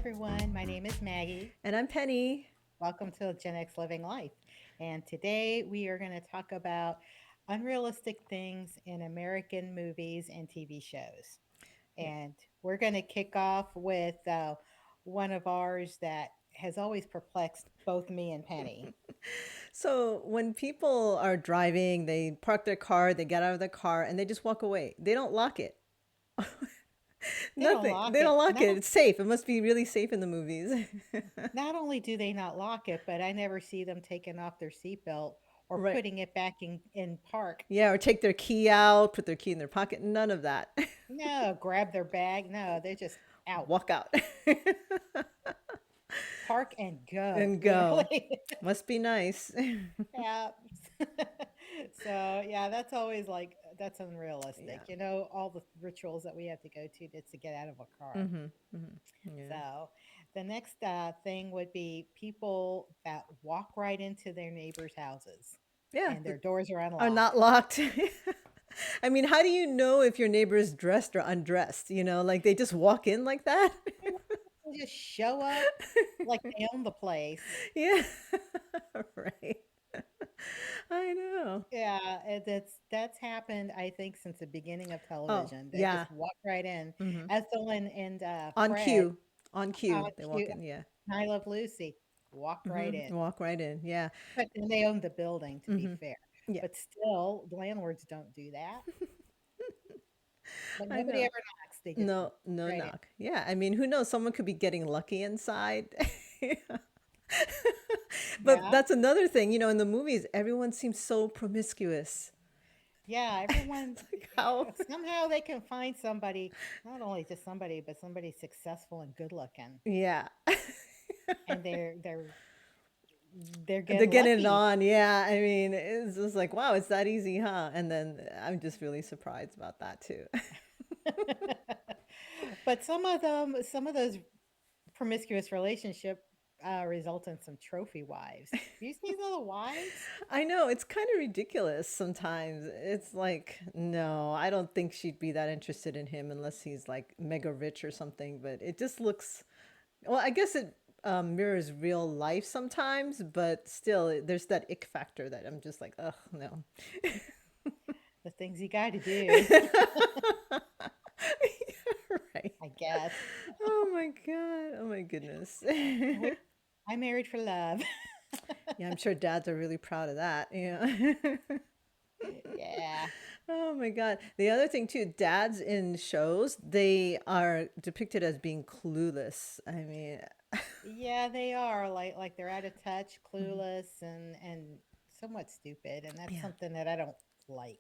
everyone. My name is Maggie. And I'm Penny. Welcome to Gen X Living Life. And today we are going to talk about unrealistic things in American movies and TV shows. Yeah. And we're going to kick off with one of ours that has always perplexed both me and Penny. So when people are driving, they park their car, they get out of the car, and they just walk away. They don't lock it. They don't Nothing. lock They it. don't lock it. It's safe. It must be really safe in the movies. Not only do they not lock it, but I never see them taking off their seatbelt or Right. putting it back in park. Yeah, or take their key out, put their key in their pocket. None of that. No, grab their bag. No, they're just out. Walk out Park and go, and go. literally. Must be nice. Yeah. So, yeah, that's always like, that's unrealistic. Yeah. All the rituals that we have to go to just to get out of a car. Mm-hmm. Mm-hmm. Yeah. So, the next thing would be people that walk right into their neighbors' houses Yeah. and their doors are Are unlocked. not locked. I mean, how do you know if your neighbor is dressed or undressed? Like they just walk in like that? They just show up like they own the place. Yeah. Right. I know. Yeah, that's happened, I think, since the beginning of Oh, television. They yeah. just walk right in. Hmm. Ethel and On Fred cue. On on cue. They cue, walk in. Yeah. I Love Lucy, walked right in. Walk right in. Yeah. But then they own the building, to be Hmm. fair. Yeah. But still, landlords don't do that. But I nobody know. ever knocks. They just No, walk no right in. knock. Yeah. I mean, who knows? Someone could be getting lucky inside. But Yeah, that's another thing. In the movies, everyone seems so promiscuous. yeah. Everyone It's like how? somehow they can find somebody, not only just somebody, but somebody successful and good looking, Yeah. and they're They're getting getting it lucky. on. Yeah. I mean, it's just like, wow, it's that easy, huh? And then I'm just really surprised about that too. But some of those promiscuous relationship result in some trophy wives. Do you see the wives? I know it's kind of ridiculous sometimes. It's like, no, I don't think she'd be that interested in him unless he's like mega rich or something. But it just looks, well, I guess it mirrors real life sometimes, but still, there's that ick factor that I'm just like, ugh, no. The things you got to do, Right. I guess. Oh my God. Oh my goodness. We, I married for love. Yeah, I'm sure dads are really proud of that. Yeah. Yeah. Oh my God. The other thing too, dads in shows, they are depicted as being clueless. I mean, Yeah, they are like they're out of touch, mhm. clueless, and somewhat stupid, and that's Yeah. something that I don't like.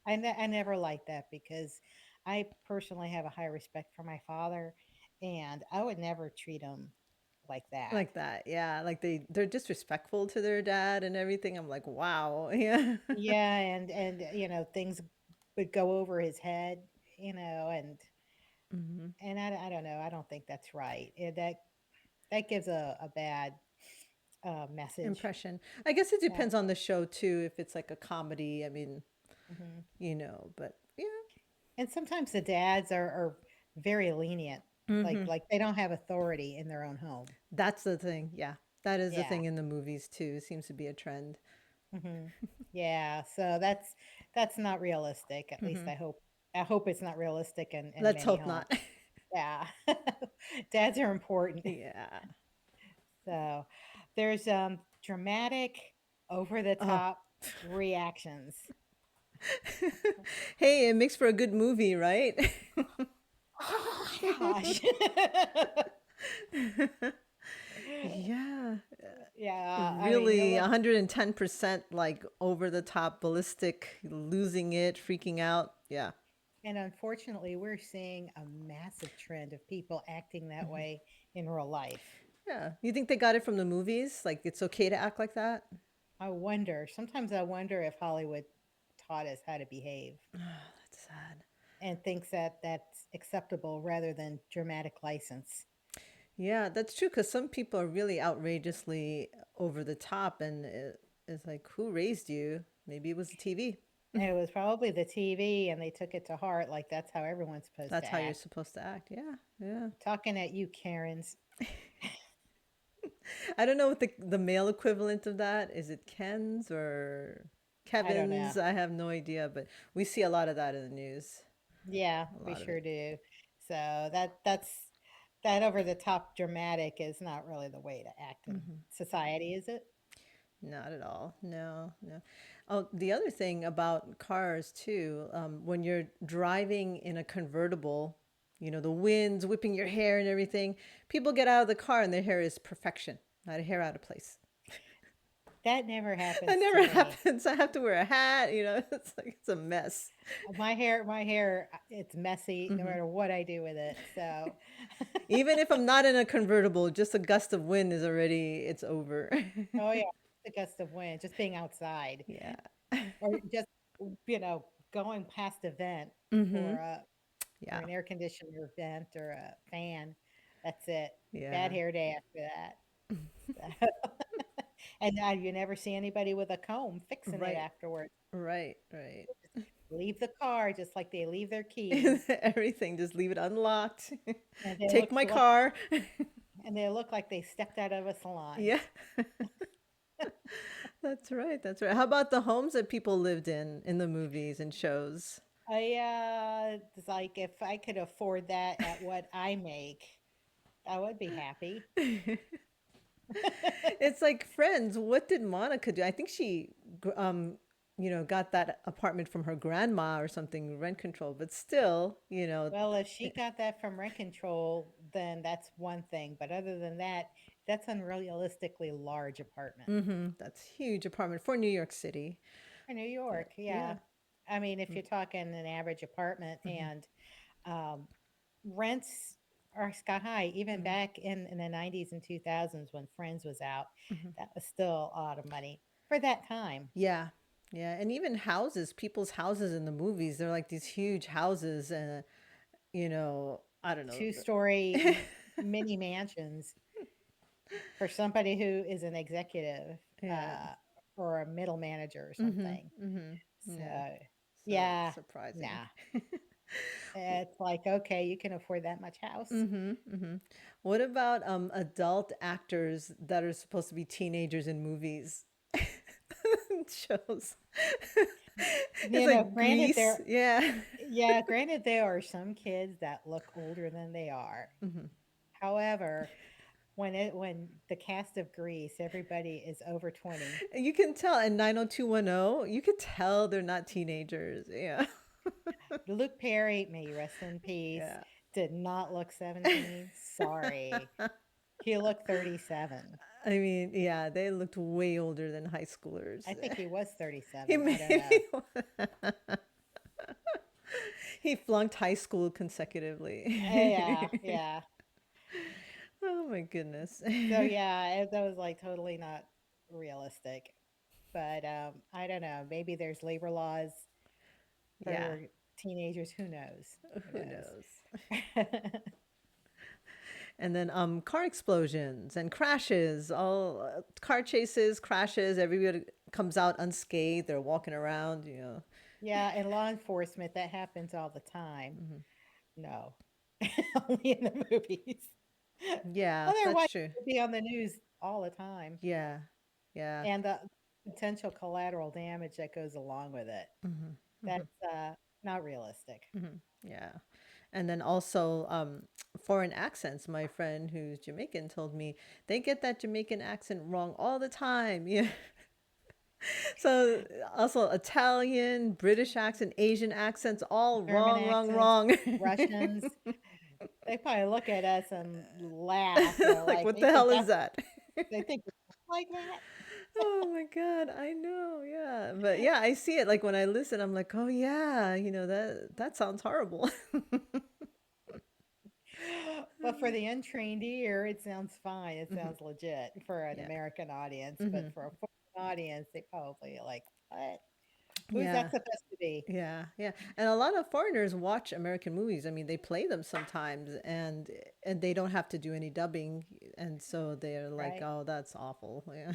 I never liked that because I personally have a high respect for my father, and I would never treat him like that. Like that. Yeah. Like they're disrespectful to their dad and everything. I'm like, wow. Yeah. Yeah, and things would go over his head, Hmm. and I don't know. I don't think that's right. That gives a bad message. Impression. I guess it Yeah. depends on the show too, if it's like a comedy. I mean, Hmm. but yeah. And sometimes the dads are very lenient, Hmm. like they don't have authority in their own home. That's the thing. Yeah. That is the Yeah. thing in the movies too. It seems to be a trend. Hmm. Yeah. So that's not realistic. At least Hmm. I hope it's not realistic in Let's many hope homes. not. Yeah. Dads are important. Yeah. So there's dramatic, over the Oh. top reactions. Hey, it makes for a good movie, right? Oh my gosh. Yeah. Yeah, I mean, Really 110% like over the top, ballistic, losing it, freaking out. Yeah. and unfortunately, we're seeing a massive trend of people acting that way in real life. Yeah. You think they got it from the movies? Like it's okay to act like that? Sometimes I wonder if Hollywood taught us how to behave Oh, that's sad. and thinks that that's acceptable rather than dramatic license. Yeah, that's true because some people are really outrageously over the top, and it's like, who raised you? Maybe it was the TV. And it was probably the TV, and they took it to heart like that's how everyone's supposed to That's how you're act. supposed to act. Yeah, yeah. Talking at you, Karens. I don't know what the male equivalent of that is. It Ken's or I don't know. Kevin's? I have no idea, but we see a lot of that in the news. Yeah, A we lot of sure it. do. So that's that over the top dramatic is not really the way to act in society, is it? Not at all. No, no. Oh, the other thing about cars too, when you're driving in a convertible, the wind's whipping your hair and everything. People get out of the car and their hair is perfection, not a hair out of place. That never That happens to never me. happens. I have to wear a hat. It's like it's a mess. My hair, it's messy no matter what I do with it. So, Even if I'm not in a convertible, just a gust of wind is already it's over. oh yeah, the gust of wind, just being outside, Yeah. or just you know going past a vent Mm-hmm. or a or Yeah. an air conditioner vent or a fan. That's it. Bad Yeah. hair day after that. So, and now you never see anybody with a comb fixing it Right. afterwards. Right. Right. Leave the car just like they leave their keys, Everything, just leave it unlocked. and they Take look my like car. and they look like they stepped out of a salon. Yeah. That's right. That's right. How about the homes that people lived in the movies and shows? It's like if I could afford that at what I make, I would be happy. It's like Friends. What did Monica do? I think she, got that apartment from her grandma or something, rent control. But still, Well, if she got that from rent control, then that's one thing. But other than that, that's unrealistically large apartment. that's huge apartment for New York City. For New But York, yeah. yeah, I mean, if you're talking an average apartment and um, rents are sky high, even back in the 90s and 2000s when Friends was out, that was still a lot of money for that time. yeah, yeah, and even houses, people's houses in the movies, they're like these huge houses, and I don't know. Two-story mini mansions for somebody who is an executive Yeah. uh, or a middle manager or Mm-hmm. something. Mm-hmm. Yeah. So, So yeah, surprising. nah. It's like, okay, you can afford that much house. Mm-hmm. Mm-hmm. What about adult actors that are supposed to be teenagers in movies? Shows. It's like Granted, Grease. Yeah. there are some kids that look older than they are. Mm-hmm. However, when the cast of Grease, everybody is over 20. You can tell in 90210, you could tell they're not teenagers. Yeah. Luke Perry, may he rest in peace, Yeah. did not look 17. Sorry. He looked 37. I mean, yeah, they looked way older than high schoolers. I think he was He 37. I don't know. maybe he flunked high school consecutively. Yeah, yeah. Oh my goodness. So yeah, that was like totally not realistic. But I don't know. Maybe there's labor laws Yeah, for teenagers. Who knows? Who who knows? knows? And then car explosions and crashes, all car chases, crashes, everybody comes out unscathed, they're walking around. Yeah, and law enforcement, that happens all the time. No, only in the movies. Yeah, that's Otherwise, true. it'd be on the news all the time. Yeah. Yeah. And the potential collateral damage that goes along with it. That's not realistic. Yeah. And then also foreign accents. My friend who's Jamaican told me they get that Jamaican accent wrong all the time. Yeah. So also Italian, British accent, Asian accents, all German wrong, wrong, accents, wrong. Russians, they probably look at us and laugh. They're Like, like, what the hell is that? they think we look like that. Oh my God, I know, yeah. But yeah, I see it. Like when I listen, I'm like, oh yeah, that sounds horrible. But for the untrained ear, it sounds fine. It Mhm. sounds legit for an Yeah. American audience. But Hmm. for a foreign audience, they probably are like, what? Who's that Yeah. supposed to be? Yeah, yeah. And a lot of foreigners watch American movies. I mean, they play them sometimes and they don't have to do any dubbing and so they're like, Right? "Oh, that's awful." Yeah.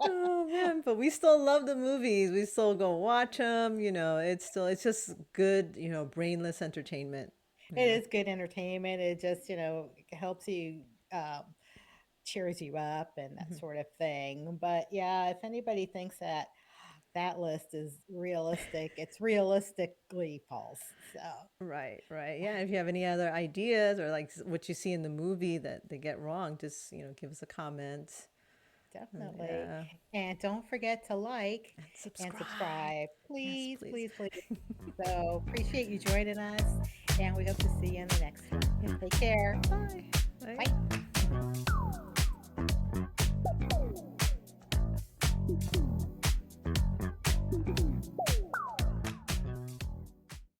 Oh man, but we still love the movies. We still go watch them, it's just good, brainless entertainment. It Yeah. is good entertainment. It just, helps you, um, cheers you up and that Mhm. sort of thing. But yeah, if anybody thinks that that list is realistic, it's realistically false. So Right, right. Yeah, if you have any other ideas or like what you see in the movie that they get wrong, just, give us a comment. definitely. Yeah. And don't forget to like And and subscribe. subscribe. Yes, Please, please. please, please. So appreciate you joining us. And we hope to see you in the next one. Yeah. Take care. Bye. Bye. Bye.